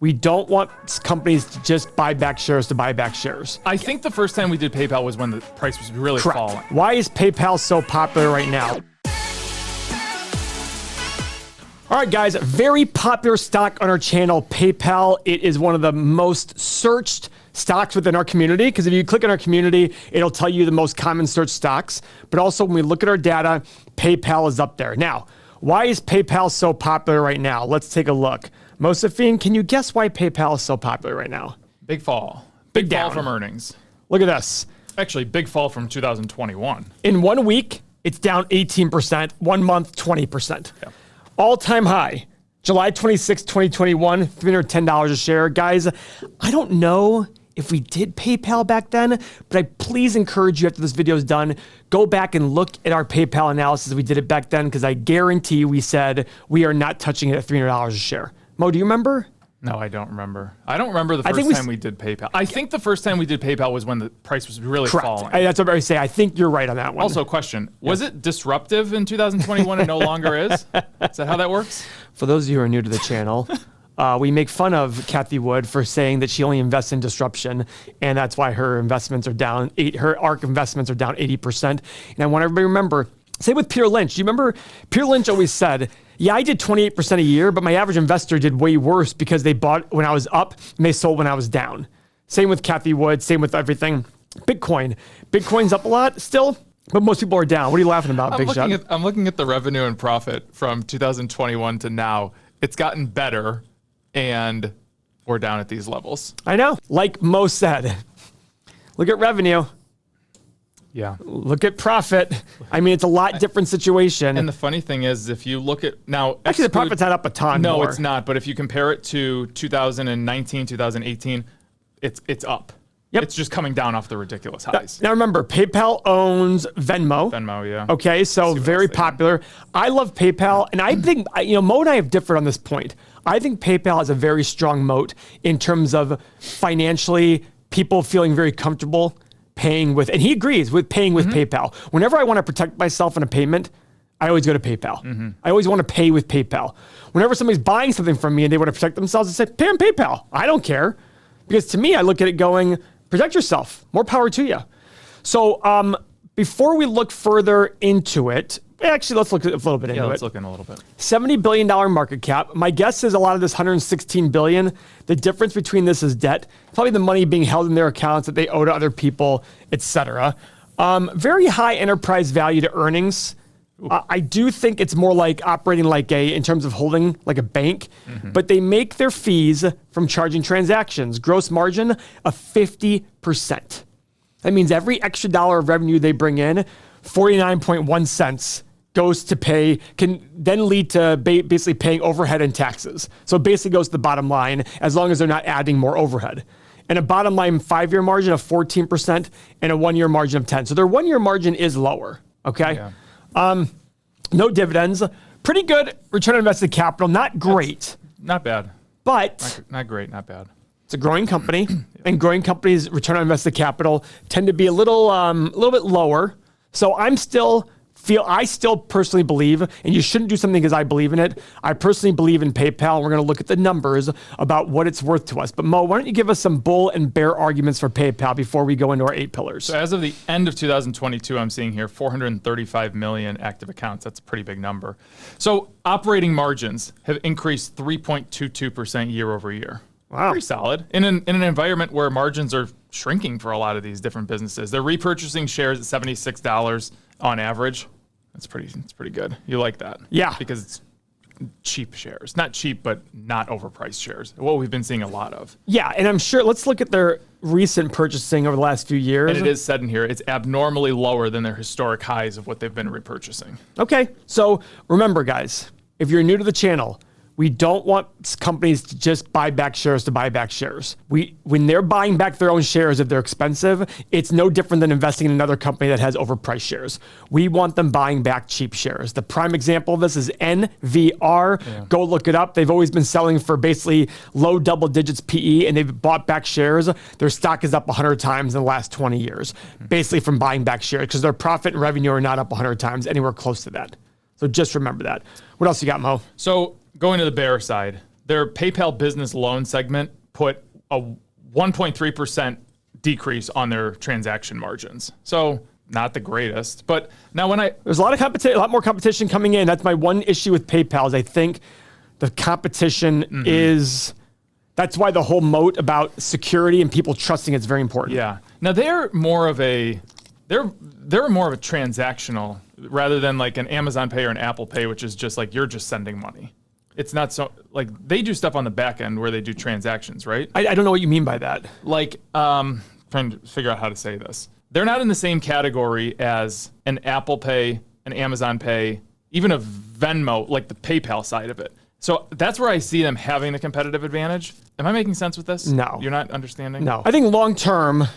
We don't want companies to just buy back shares to buy back shares. I think the first time we did PayPal was when the price was really falling. Why is PayPal so popular right now? All right, guys, very popular stock on our channel, PayPal. It is one of the most searched stocks within our community, because if you click on our community, it'll tell you the most common search stocks. But also when we look at our data, PayPal is up there. Now, why is PayPal so popular right now? Let's take a look. Mosafine, can you guess why PayPal is so popular right now? Big fall. Big fall down from earnings. Look at this. Actually, big fall from 2021. In 1 week, it's down 18%. 1 month, 20%. Yeah. All-time high, July 26, 2021, $310 a share. Guys, I don't know if we did PayPal back then, but I please encourage you after this video is done, go back and look at our PayPal analysis. We did it back then because I guarantee we said we are not touching it at $300 a share. Mo, do you remember? No, I don't remember. I don't remember the first time we did PayPal. I think the first time we did PayPal was when the price was really falling. That's what I say. I think you're right on that one. Also, question. Was it disruptive in 2021 and no longer is? Is that how that works? For those of you who are new to the channel, we make fun of Cathie Wood for saying that she only invests in disruption, and that's why her investments are down. Her ARK investments are down 80%. And I want everybody to remember, same with Peter Lynch. Do you remember Peter Lynch always said, yeah, I did 28% a year, but my average investor did way worse because they bought when I was up and they sold when I was down. Same with Cathie Wood, same with everything. Bitcoin. Bitcoin's up a lot still, but most people are down. What are you laughing about, Big Shot? I'm looking at the revenue and profit from 2021 to now. It's gotten better, and we're down at these levels. I know. Like Mo said, look at revenue. Yeah. Look at profit. I mean, it's a lot different situation. And the funny thing is, if you look at now, actually, the profit's not up a ton. No, more. It's not. But if you compare it to 2019, 2018, it's up. Yep. It's just coming down off the ridiculous highs. Now remember, PayPal owns Venmo. Venmo, yeah. Okay, so very popular. I love PayPal, and I think, Mo and I have differed on this point. I think PayPal has a very strong moat in terms of financially, people feeling very comfortable paying with, and he agrees with paying with PayPal. Whenever I want to protect myself in a payment, I always go to PayPal. I always want to pay with PayPal. Whenever somebody's buying something from me and they want to protect themselves, I say, pay on PayPal. I don't care. Because to me, I look at it going, protect yourself. More power to you. So before we look further into it, actually, let's look a little bit into it. Yeah, let's look in a little bit. $70 billion market cap. My guess is a lot of this $116 billion, the difference between this is debt. Probably the money being held in their accounts that they owe to other people, etc. Very high enterprise value to earnings. I do think it's more like operating like in terms of holding like a bank, but they make their fees from charging transactions. Gross margin of 50%. That means every extra dollar of revenue they bring in, 49.1 cents goes to pay, can then lead to basically paying overhead and taxes. So it basically goes to the bottom line as long as they're not adding more overhead. And a bottom line 5-year margin of 14% and a 1-year margin of 10. So their 1-year margin is lower, okay? Yeah. No dividends. Pretty good return on invested capital. Not great. Not bad. But not great, not bad. It's a growing company, and growing companies' return on invested capital tend to be a little bit lower. So I still personally believe, and you shouldn't do something because I believe in it. I personally believe in PayPal, and we're going to look at the numbers about what it's worth to us. But Mo, why don't you give us some bull and bear arguments for PayPal before we go into our 8 pillars? So as of the end of 2022, I'm seeing here 435 million active accounts. That's a pretty big number. So operating margins have increased 3.22% year over year. Wow. Pretty solid. In an environment where margins are shrinking for a lot of these different businesses. They're repurchasing shares at $76 on average. That's pretty good. You like that. Yeah. Because it's cheap shares. Not cheap, but not overpriced shares. What we've been seeing a lot of. Yeah, and I'm sure, let's look at their recent purchasing over the last few years. And it is said in here, it's abnormally lower than their historic highs of what they've been repurchasing. Okay, so remember guys, if you're new to the channel, we don't want companies to just buy back shares to buy back shares. When they're buying back their own shares, if they're expensive, it's no different than investing in another company that has overpriced shares. We want them buying back cheap shares. The prime example of this is NVR. Yeah. Go look it up. They've always been selling for basically low double digits PE, and they've bought back shares. Their stock is up 100 times in the last 20 years, basically from buying back shares, because their profit and revenue are not up 100 times, anywhere close to that. So just remember that. What else you got, Mo? So going to the bear side, their PayPal business loan segment put a 1.3% decrease on their transaction margins. So not the greatest, but now there's a lot more competition coming in. That's my one issue with PayPal is I think the competition is, that's why the whole moat about security and people trusting it's very important. Yeah. Now they're more of a transactional rather than like an Amazon Pay or an Apple Pay, which is just like you're just sending money. It's not so like they do stuff on the back end where they do transactions, right? I don't know what you mean by that. Like trying to figure out how to say this. They're not in the same category as an Apple Pay, an Amazon Pay, even a Venmo, like the PayPal side of it. So that's where I see them having the competitive advantage. Am I making sense with this? No. You're not understanding? No. I think long term,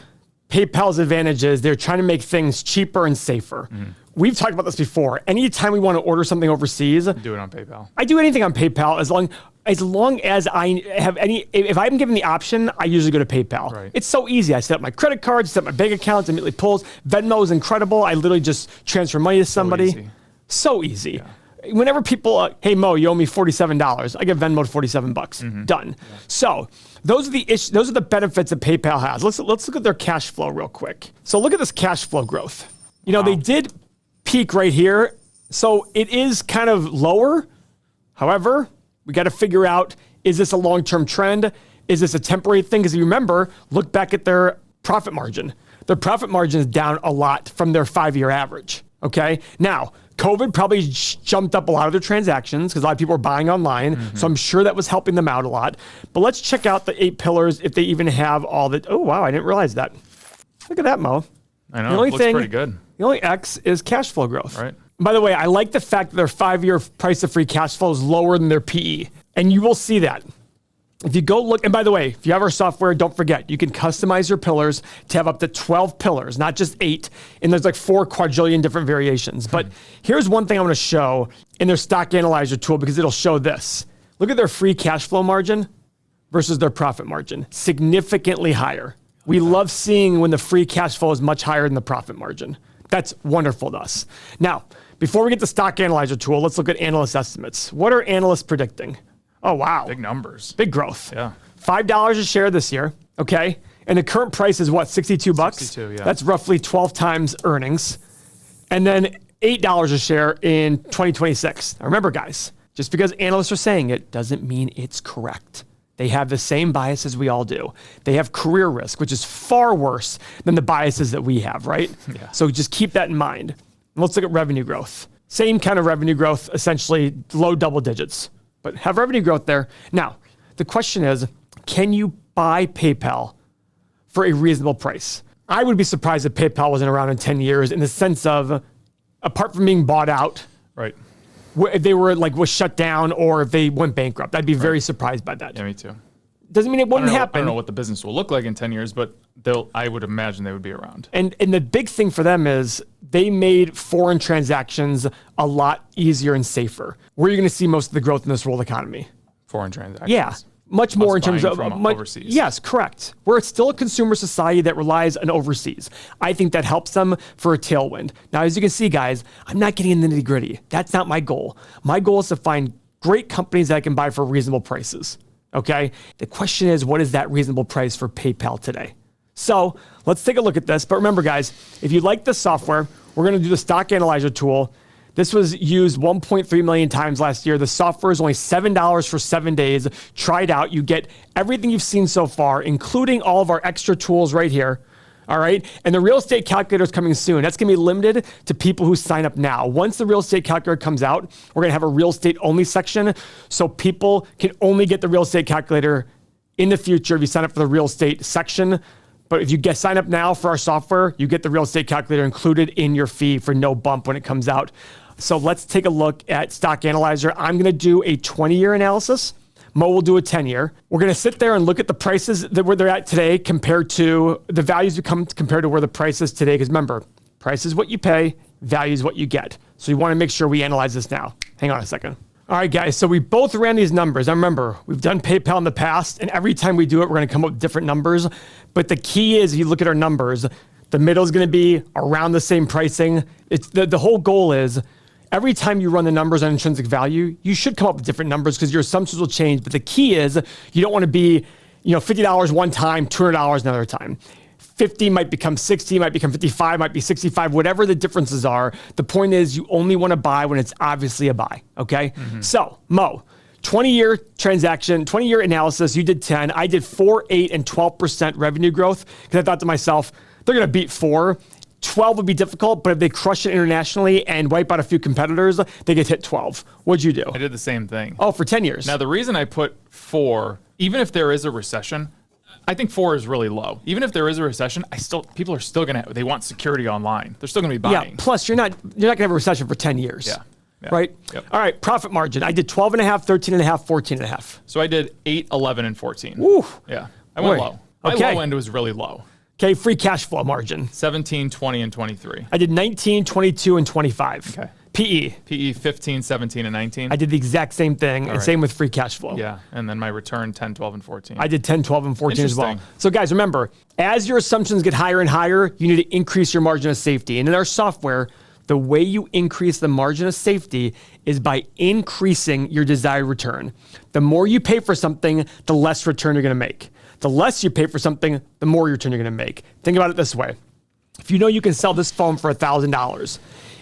PayPal's advantage is they're trying to make things cheaper and safer. We've talked about this before. Anytime we want to order something overseas, Do it on PayPal. I do anything on PayPal as long as I have if I'm given the option, I usually go to PayPal. Right. It's so easy. I set up my credit cards, set up my bank accounts, immediately pulls. Venmo is incredible. I literally just transfer money to somebody. So easy. Yeah. Whenever people, hey Mo, you owe me $47, I get Venmoed $47. Done. Yeah. So those are the issues. Those are the benefits that PayPal has. Let's look at their cash flow real quick. So look at this cash flow growth. You know, they did peak right here. So it is kind of lower. However, we got to figure out, is this a long-term trend? Is this a temporary thing? Because you remember, look back at their profit margin. Their profit margin is down a lot from their 5-year average, okay? Now, COVID probably jumped up a lot of their transactions because a lot of people are buying online. So I'm sure that was helping them out a lot. But let's check out the 8 pillars if they even have all the, oh wow, I didn't realize that. Look at that, Mo. I know, it looks pretty good. The only X is cash flow growth. Right. By the way, I like the fact that their 5-year price of free cash flow is lower than their PE. And you will see that. If you go look, and by the way, if you have our software, don't forget, you can customize your pillars to have up to 12 pillars, not just 8. And there's like 4 quadrillion different variations. But here's one thing I want to show in their stock analyzer tool because it'll show this. Look at their free cash flow margin versus their profit margin. Significantly higher. We love seeing when the free cash flow is much higher than the profit margin. That's wonderful to us. Now, before we get to stock analyzer tool, let's look at analyst estimates. What are analysts predicting? Oh, wow. Big numbers. Big growth. Yeah. $5 a share this year, okay? And the current price is what, 62 bucks? 62, yeah. That's roughly 12 times earnings. And then $8 a share in 2026. Now remember, guys, just because analysts are saying it doesn't mean it's correct. They have the same biases we all do. They have career risk, which is far worse than the biases that we have, right? Yeah. So just keep that in mind. And let's look at revenue growth. Same kind of revenue growth, essentially low double digits, but have revenue growth there. Now, the question is, can you buy PayPal for a reasonable price? I would be surprised if PayPal wasn't around in 10 years in the sense of, apart from being bought out, Right. if they were was shut down or if they went bankrupt. I'd be very surprised by that. Yeah, me too. Doesn't mean it wouldn't happen. I don't know what the business will look like in 10 years, but I would imagine they would be around. And the big thing for them is they made foreign transactions a lot easier and safer. Where are you going to see most of the growth in this world economy? Foreign transactions. Yeah. Much more in terms of overseas. Yes, correct. We're still a consumer society that relies on overseas. I think that helps them for a tailwind. Now, as you can see, guys, I'm not getting in the nitty-gritty. That's not my goal. My goal is to find great companies that I can buy for reasonable prices. Okay? The question is, what is that reasonable price for PayPal today? So let's take a look at this. But remember, guys, if you like this software, we're going to do the stock analyzer tool. This was used 1.3 million times last year. The software is only $7 for 7 days. Try it out. You get everything you've seen so far, including all of our extra tools right here. All right. And the real estate calculator is coming soon. That's going to be limited to people who sign up now. Once the real estate calculator comes out, we're going to have a real estate only section. So people can only get the real estate calculator in the future if you sign up for the real estate section. But if you sign up now for our software, you get the real estate calculator included in your fee for no bump when it comes out. So let's take a look at Stock Analyzer. I'm going to do a 20-year analysis. Mo will do a 10-year. We're going to sit there and look at the prices where they're at today compared to the values compared to where the price is today. Because remember, price is what you pay, value is what you get. So you want to make sure we analyze this now. Hang on a second. All right, guys, so we both ran these numbers. Now remember, we've done PayPal in the past, and every time we do it, we're going to come up with different numbers. But the key is, if you look at our numbers, the middle is going to be around the same pricing. It's the whole goal is, every time you run the numbers on intrinsic value, you should come up with different numbers because your assumptions will change. But the key is you don't want to be, $50 one time, $200 another time. 50 might become 60, might become 55, might be 65, whatever the differences are. The point is you only want to buy when it's obviously a buy, okay? So, Mo, 20-year transaction, 20-year analysis, you did 10. I did 4, 8, and 12% revenue growth because I thought to myself, they're going to beat 4. 12 would be difficult, but if they crush it internationally and wipe out a few competitors, they get hit 12. What'd you do? I did the same thing. Oh, for 10 years. Now, the reason I put 4, even if there is a recession, I think 4 is really low. Even if there is a recession, people are still they want security online. They're still gonna be buying. Yeah, plus you're not gonna have a recession for 10 years. Yeah. Right? Yep. All right, profit margin. I did 12.5, 13.5, 14.5. So I did 8, 11, and 14. Woo. Yeah, I went Boy. low. My Okay. low end was really low. Okay, free cash flow margin. 17, 20, and 23. I did 19, 22, and 25. Okay. PE. PE 15, 17, and 19. I did the exact same thing, and right. same with free cash flow. Yeah, and then my return 10, 12, and 14. I did 10, 12, and 14 as well. Interesting. So guys, remember, as your assumptions get higher and higher, you need to increase your margin of safety. And in our software, the way you increase the margin of safety is by increasing your desired return. The more you pay for something, the less return you're gonna make. The less you pay for something, the more return you're gonna make. Think about it this way. If you know you can sell this phone for $1,000,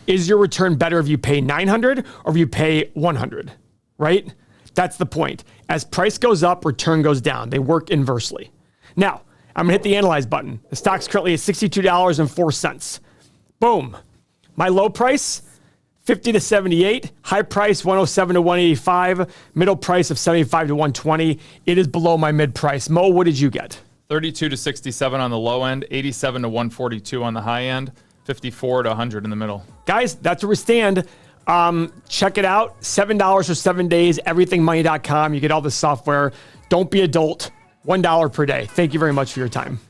is your return better if you pay $900 or if you pay $100, right? That's the point. As price goes up, return goes down. They work inversely. Now, I'm gonna hit the analyze button. The stock's currently at $62.04. Boom. My low price, 50 to 78, high price 107 to 185, middle price of 75 to 120. It is below my mid price. Mo, what did you get? 32 to 67 on the low end, 87 to 142 on the high end, 54 to 100 in the middle. Guys, that's where we stand. Check it out. $7 for 7 days, everythingmoney.com. You get all the software. Don't be adult. $1 per day. Thank you very much for your time.